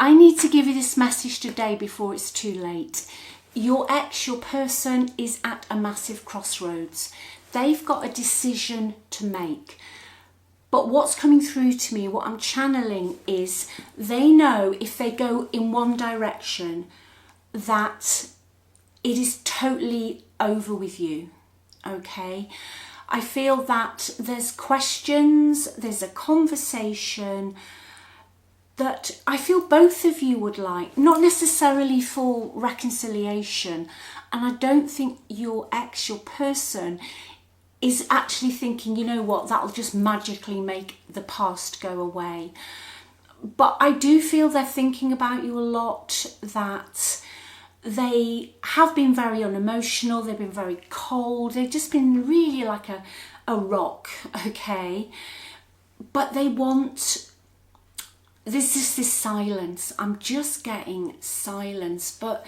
I need to give you this message today before it's too late. Your ex, your person, is at a massive crossroads. They've got a decision to make. But what's coming through to me, what I'm channeling, is they know if they go in one direction that it is totally over with you, okay? I feel that there's questions, there's a conversation that I feel both of you would like, not necessarily for reconciliation. And I don't think your ex, your person, is actually thinking, you know what, that'll just magically make the past go away. But I do feel they're thinking about you a lot, that they have been very unemotional, they've been very cold, they've just been really like a rock, okay? But they want, there's just this silence. I'm just getting silence, but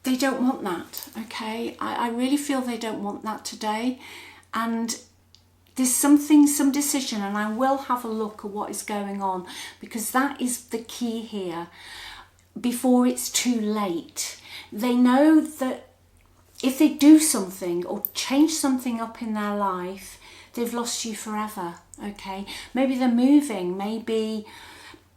they don't want that, okay? I really feel they don't want that today. And there's some decision, and I will have a look at what is going on, because that is the key here. Before it's too late. They know that if they do something or change something up in their life, they've lost you forever, okay? Maybe they're moving, maybe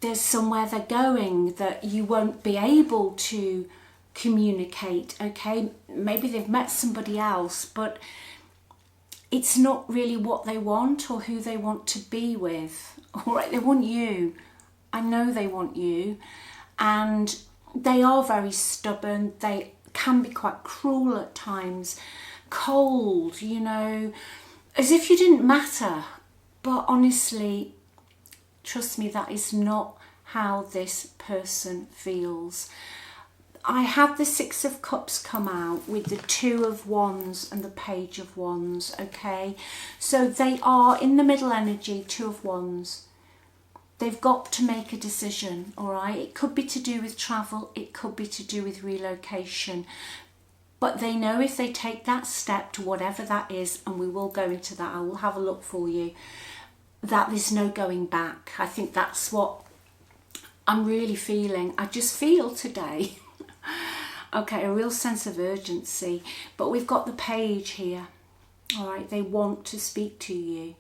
there's somewhere they're going that you won't be able to communicate, okay? Maybe they've met somebody else, but it's not really what they want or who they want to be with. All right, they want you. I know they want you. And they are very stubborn. They can be quite cruel at times, cold, you know, as if you didn't matter. But honestly, trust me, that is not how this person feels. I had the Six of Cups come out with the Two of Wands and the Page of Wands, okay? So they are in the middle energy, Two of Wands. They've got to make a decision, all right? It could be to do with travel, it could be to do with relocation. But they know if they take that step to whatever that is, and we will go into that, I will have a look for you, that there's no going back. I think that's what I'm really feeling. I just feel today, okay, a real sense of urgency. But we've got the Page here, all right? They want to speak to you.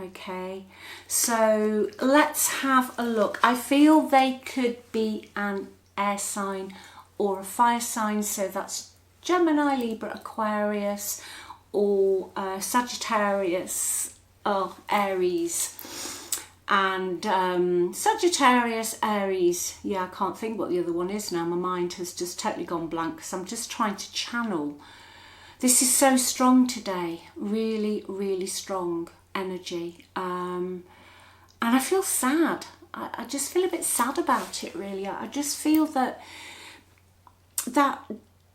Okay, so let's have a look. I feel they could be an air sign or a fire sign, so that's Gemini, Libra, Aquarius, or Sagittarius, Aries, and Sagittarius, Aries. Yeah, I can't think what the other one is now. My mind has just totally gone blank because I'm just trying to channel. This is so strong today, really, really strong energy, and I feel sad. I just feel a bit sad about it, really. I just feel that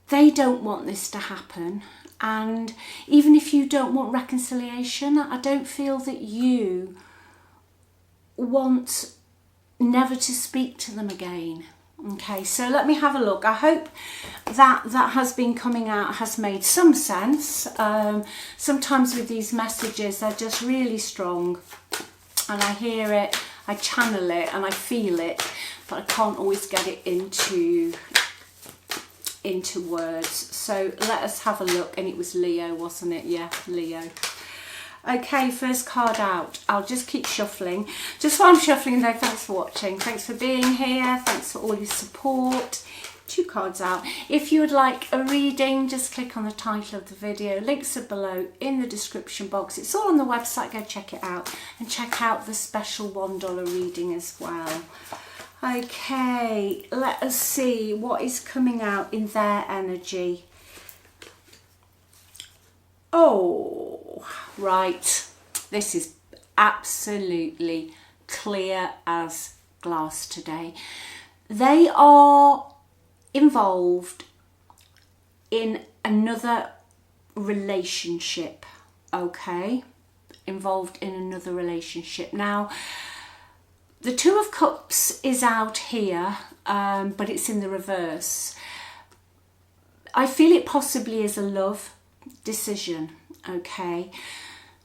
they don't want this to happen, and even if you don't want reconciliation, I don't feel that you want never to speak to them again. Okay, so let me have a look. I hope that has been coming out has made some sense. Sometimes with these messages, they're just really strong, and I hear it, I channel it, and I feel it, but I can't always get it into words. So let us have a look. And it was Leo, wasn't it? Yeah, Leo. Okay, first card out. I'll just keep shuffling. Just while I'm shuffling though, thanks for watching. Thanks for being here. Thanks for all your support. 2 cards out. If you would like a reading, just click on the title of the video. Links are below in the description box. It's all on the website. Go check it out. And check out the special $1 reading as well. Okay, let us see what is coming out in their energy. Oh, right. This is absolutely clear as glass today. They are involved in another relationship, okay? Involved in another relationship. Now, the Two of Cups is out here, but it's in the reverse. I feel it possibly is a love decision, okay?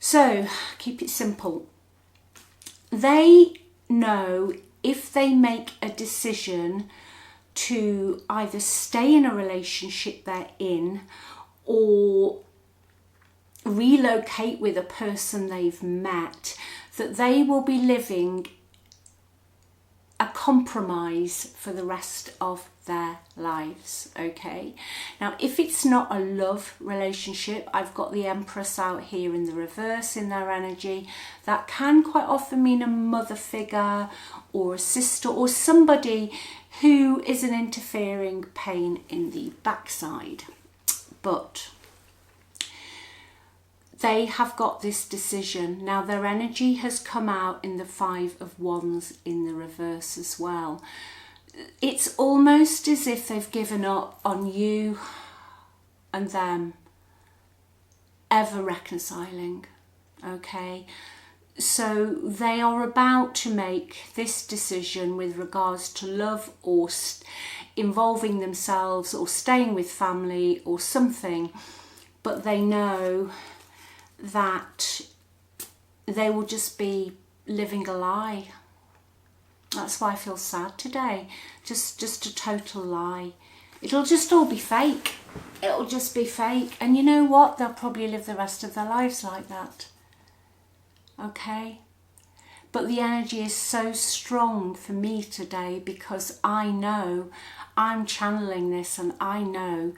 So keep it simple. They know if they make a decision to either stay in a relationship they're in or relocate with a person they've met, that they will be living a compromise for the rest of their lives. Okay, now if it's not a love relationship, I've got the Empress out here in the reverse in their energy. That can quite often mean a mother figure or a sister or somebody who is an interfering pain in the backside. But they have got this decision. Now their energy has come out in the Five of Wands in the reverse as well. It's almost as if they've given up on you and them ever reconciling. Okay, so they are about to make this decision with regards to love or involving themselves or staying with family or something, but they know that they will just be living a lie. That's why I feel sad today. Just a total lie. It'll just all be fake. It'll just be fake. And you know what? They'll probably live the rest of their lives like that. Okay? But the energy is so strong for me today because I know I'm channeling this, and I know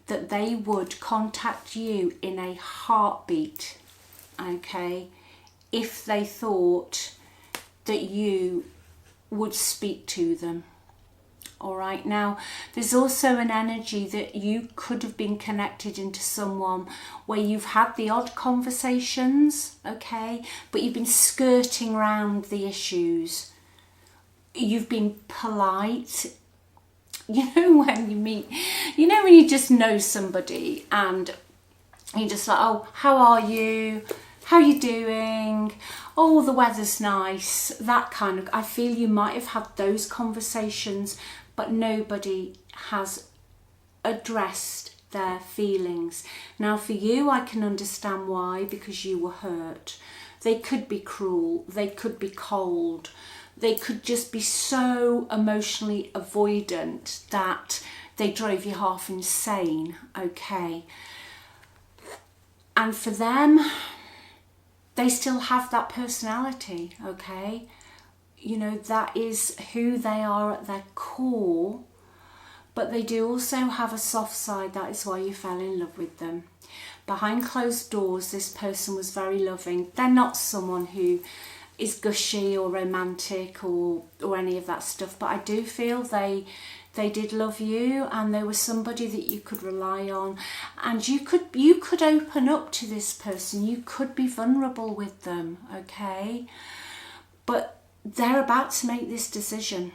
that they would contact you in a heartbeat, okay, if they thought that you would speak to them. All right, now there's also an energy that you could have been connected into someone where you've had the odd conversations, okay, but you've been skirting around the issues. You've been polite. You know, when you meet, you know, when you just know somebody and you're just like, oh, how are you? How are you doing? Oh, the weather's nice. That kind of, I feel you might have had those conversations, but nobody has addressed their feelings. Now for you, I can understand why, because you were hurt. They could be cruel. They could be cold. They could just be so emotionally avoidant that they drove you half insane, okay? And for them, they still have that personality, okay? You know, that is who they are at their core, but they do also have a soft side. That is why you fell in love with them. Behind closed doors, this person was very loving. They're not someone who is gushy or romantic or any of that stuff, but I do feel they did love you, and they were somebody that you could rely on, and you could open up to this person. You could be vulnerable with them, okay? But they're about to make this decision.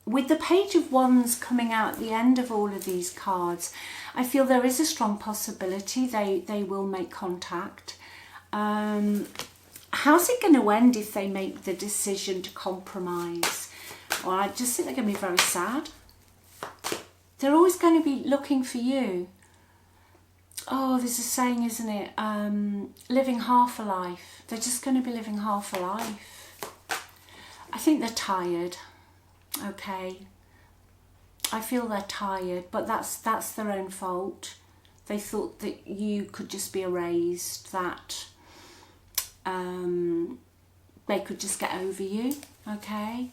With the Page of Wands coming out at the end of all of these cards, I feel there is a strong possibility they will make contact. How's it going to end if they make the decision to compromise? Well, I just think they're going to be very sad. They're always going to be looking for you. Oh, there's a saying, isn't it? Living half a life. They're just going to be living half a life. I think they're tired. Okay. I feel they're tired, but that's their own fault. They thought that you could just be erased, that they could just get over you, okay?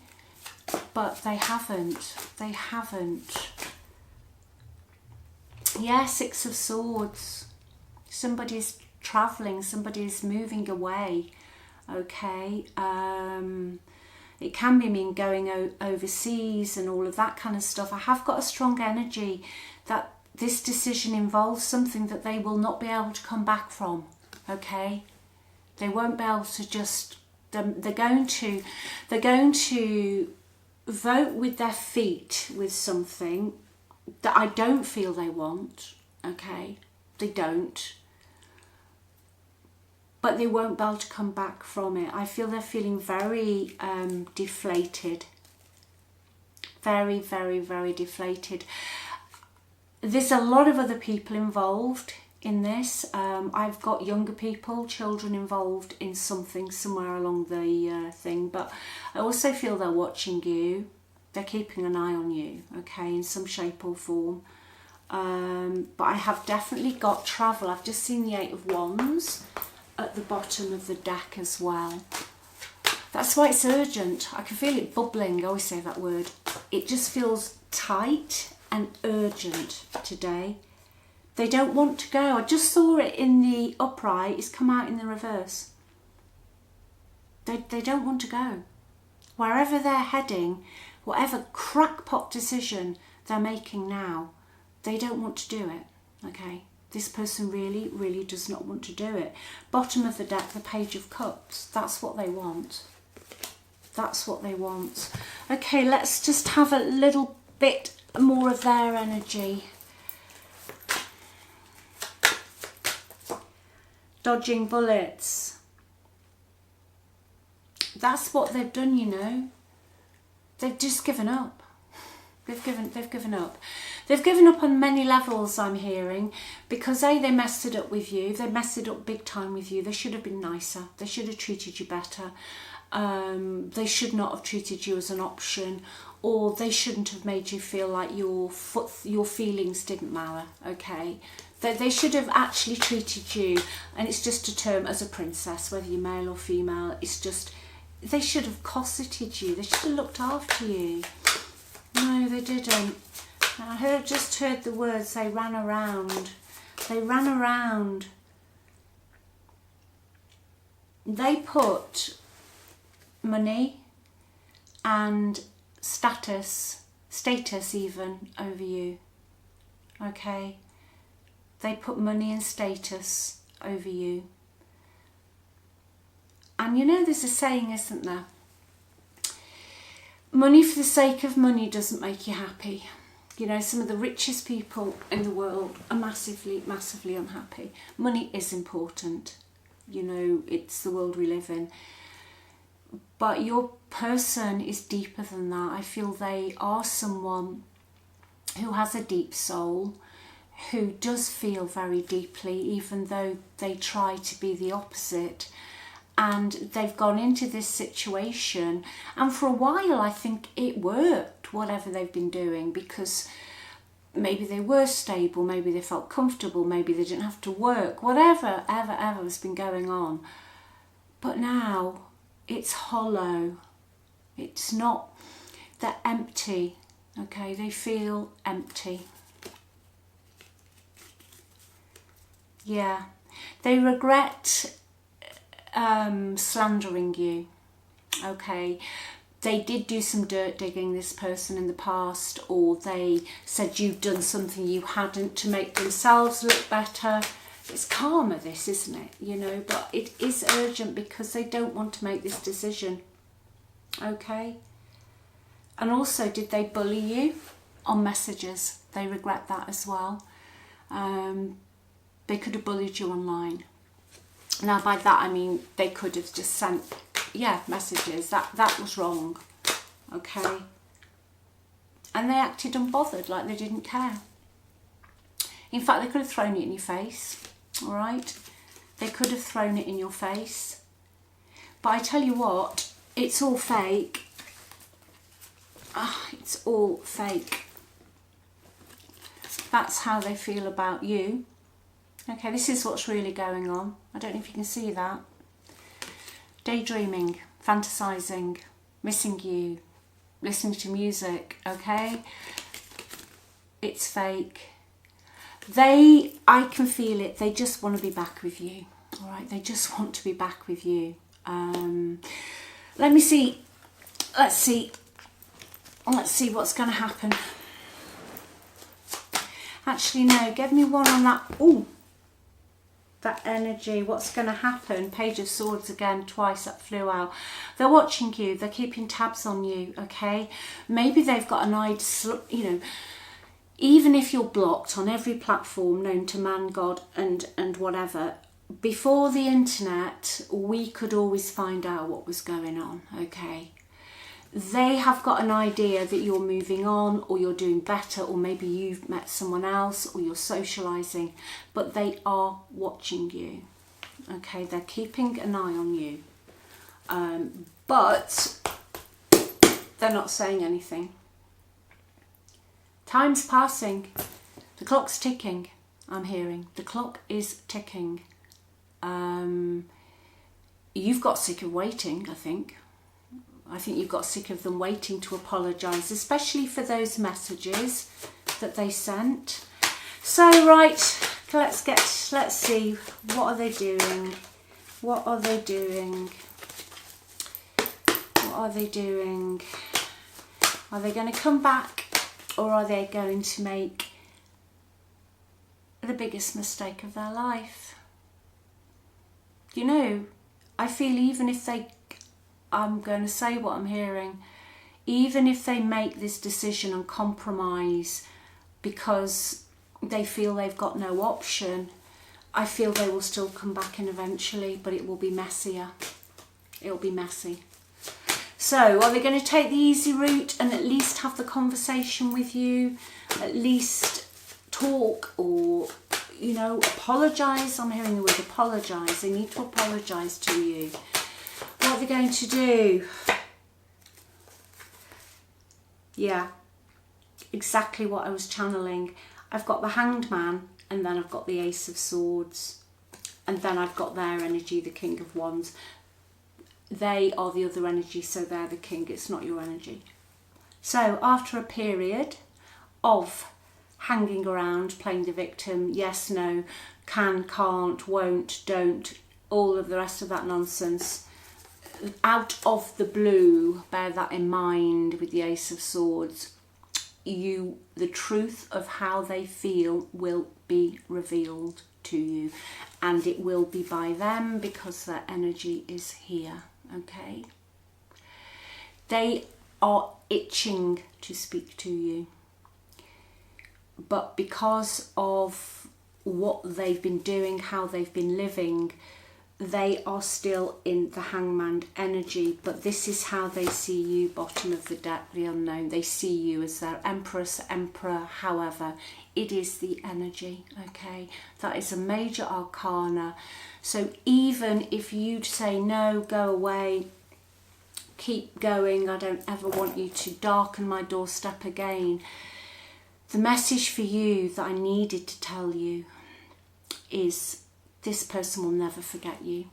But they haven't. They haven't. Yeah, Six of Swords. Somebody's travelling, somebody's moving away, okay? It can be mean going overseas and all of that kind of stuff. I have got a strong energy that this decision involves something that they will not be able to come back from, okay? They won't be able to just, they're going to vote with their feet with something that I don't feel they want, okay? They don't. But they won't be able to come back from it. I feel they're feeling very deflated. Very, very, very deflated. There's a lot of other people involved in this. I've got younger people, children involved in something somewhere along the thing, but I also feel they're watching you. They're keeping an eye on you, okay, in some shape or form. But I have definitely got travel. I've just seen the Eight of Wands at the bottom of the deck as well. That's why it's urgent. I can feel it bubbling. I always say that word. It just feels tight and urgent today. They don't want to go. I just saw it in the upright. It's come out in the reverse. They don't want to go. Wherever they're heading, whatever crackpot decision they're making now, they don't want to do it, okay? This person really, really does not want to do it. Bottom of the deck, the Page of Cups. That's what they want. That's what they want. Okay, let's just have a little bit more of their energy. Dodging bullets. That's what they've done, you know. They've just given up. They've given up. They've given up on many levels, I'm hearing, because A, they messed it up with you. They messed it up big time with you. They should have been nicer. They should have treated you better. They should not have treated you as an option, or they shouldn't have made you feel like your feelings didn't matter, okay? They should have actually treated you, and it's just a term, as a princess, whether you're male or female. It's just, they should have cosseted you. They should have looked after you. No, they didn't. I just heard the words, they ran around. They ran around. They put money and status even over you, okay? They put money and status over you. And you know, there's a saying, isn't there? Money for the sake of money doesn't make you happy. You know, some of the richest people in the world are massively, massively unhappy. Money is important. You know, it's the world we live in. But your person is deeper than that. I feel they are someone who has a deep soul, who does feel very deeply, even though they try to be the opposite. And they've gone into this situation, and for a while I think it worked, whatever they've been doing, because maybe they were stable, maybe they felt comfortable, maybe they didn't have to work, whatever ever has been going on. But now it's hollow. It's not, they're empty, okay? They feel empty. Yeah, they regret slandering you, okay? They did do some dirt digging, this person, in the past, or they said you've done something you hadn't to make themselves look better. It's karma, this, isn't it? You know, but it is urgent because they don't want to make this decision, okay? And also, did they bully you on messages? They regret that as well. They could have bullied you online. Now, by that I mean they could have just sent, messages. That was wrong, okay? And they acted unbothered, like they didn't care. In fact, they could have thrown it in your face, all right? They could have thrown it in your face. But I tell you what, it's all fake. It's all fake. That's how they feel about you. Okay, this is what's really going on. I don't know if you can see that. Daydreaming, fantasizing, missing you, listening to music, okay? It's fake. I can feel it, they just want to be back with you, all right? They just want to be back with you. Let me see. Let's see what's going to happen. Actually, no, give me one on that. Ooh. That energy, what's going to happen? Page of Swords again, twice, that flew out. They're watching you, they're keeping tabs on you, okay? Maybe they've got an idea, you know, even if you're blocked on every platform known to man, God, and whatever, before the internet, we could always find out what was going on, okay? they have got an idea that you're moving on, or you're doing better, or maybe you've met someone else, or you're socializing, but they are watching you. Okay, they're keeping an eye on you, but they're not saying anything. Time's passing. The clock's ticking. I'm hearing the clock is ticking. You've got sick of waiting, I think. I think you've got sick of them waiting to apologise, especially for those messages that they sent. So, right, let's see. What are they doing? What are they doing? What are they doing? Are they going to come back, or are they going to make the biggest mistake of their life? You know, I feel even if they, I'm going to say what I'm hearing, even if they make this decision and compromise because they feel they've got no option, I feel they will still come back in eventually, but it will be messier. It'll be messy. So, are they going to take the easy route and at least have the conversation with you? At least talk, or, you know, apologise? I'm hearing the word apologise. They need to apologise to you. What are they going to do? Yeah, exactly what I was channeling. I've got the Hanged Man, and then I've got the Ace of Swords, and then I've got their energy, the King of Wands. They are the other energy, so they're the king. It's not your energy. So after a period of hanging around, playing the victim, yes, no, can, can't, won't, don't, all of the rest of that nonsense, out of the blue, bear that in mind with the Ace of Swords, the truth of how they feel will be revealed to you, and it will be by them because their energy is here. Okay, they are itching to speak to you, but because of what they've been doing, how they've been living, they are still in the Hangman energy. But this is how they see you, bottom of the deck, the unknown. They see you as their empress, emperor. However, it is the energy. Okay, that is a major arcana. So even if you'd say no, go away, keep going, I don't ever want you to darken my doorstep again, the message for you that I needed to tell you is this person will never forget you,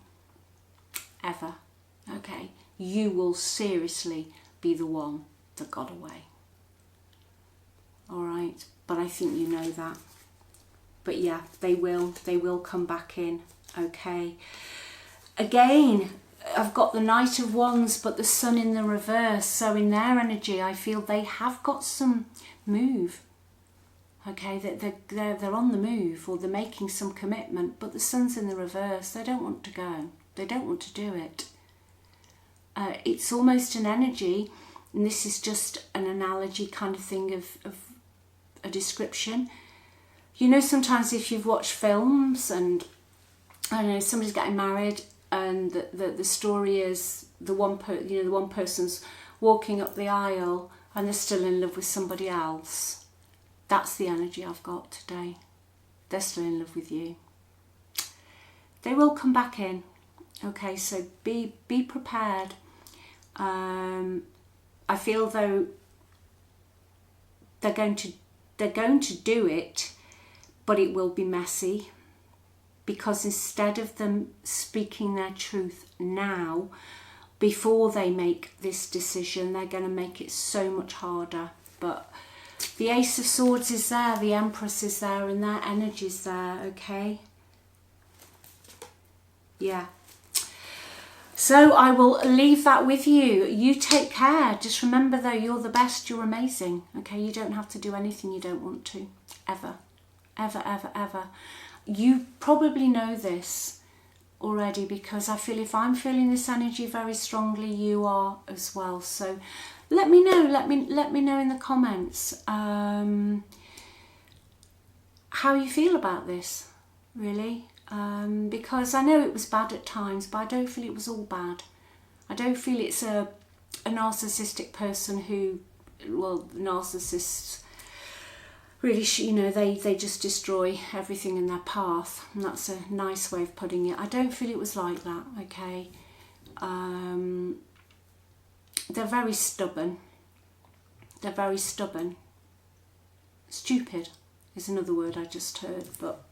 ever. Okay, you will seriously be the one that got away. All right, but I think you know that. But yeah, they will come back in. Okay, again, I've got the Knight of Wands, but the Sun in the reverse. So in their energy, I feel they have got some move. Okay, they're on the move, or they're making some commitment, but the Sun's in the reverse. They don't want to go. They don't want to do it. It's almost an energy, and this is just an analogy kind of thing of a description. You know, sometimes if you've watched films and, I don't know, somebody's getting married, and the story is the one person's walking up the aisle and they're still in love with somebody else. That's the energy I've got today. They're still in love with you. They will come back in. Okay, so be prepared. I feel though they're going to do it, but it will be messy, because instead of them speaking their truth now, before they make this decision, they're going to make it so much harder. But the Ace of Swords is there, the Empress is there, and their energy's there, okay? Yeah. So I will leave that with you. You take care. Just remember though, you're the best, you're amazing, okay? You don't have to do anything you don't want to, ever. Ever, ever, ever. You probably know this already, because I feel if I'm feeling this energy very strongly, you are as well. So let me know. Let me know in the comments how you feel about this, really. Because I know it was bad at times, but I don't feel it was all bad. I don't feel it's a a narcissistic person who, well, narcissists really, you know, they just destroy everything in their path, and that's a nice way of putting it. I don't feel it was like that, okay? They're very stubborn. They're very stubborn. Stupid is another word I just heard. But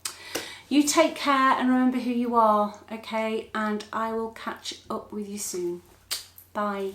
you take care and remember who you are, okay? And I will catch up with you soon. Bye.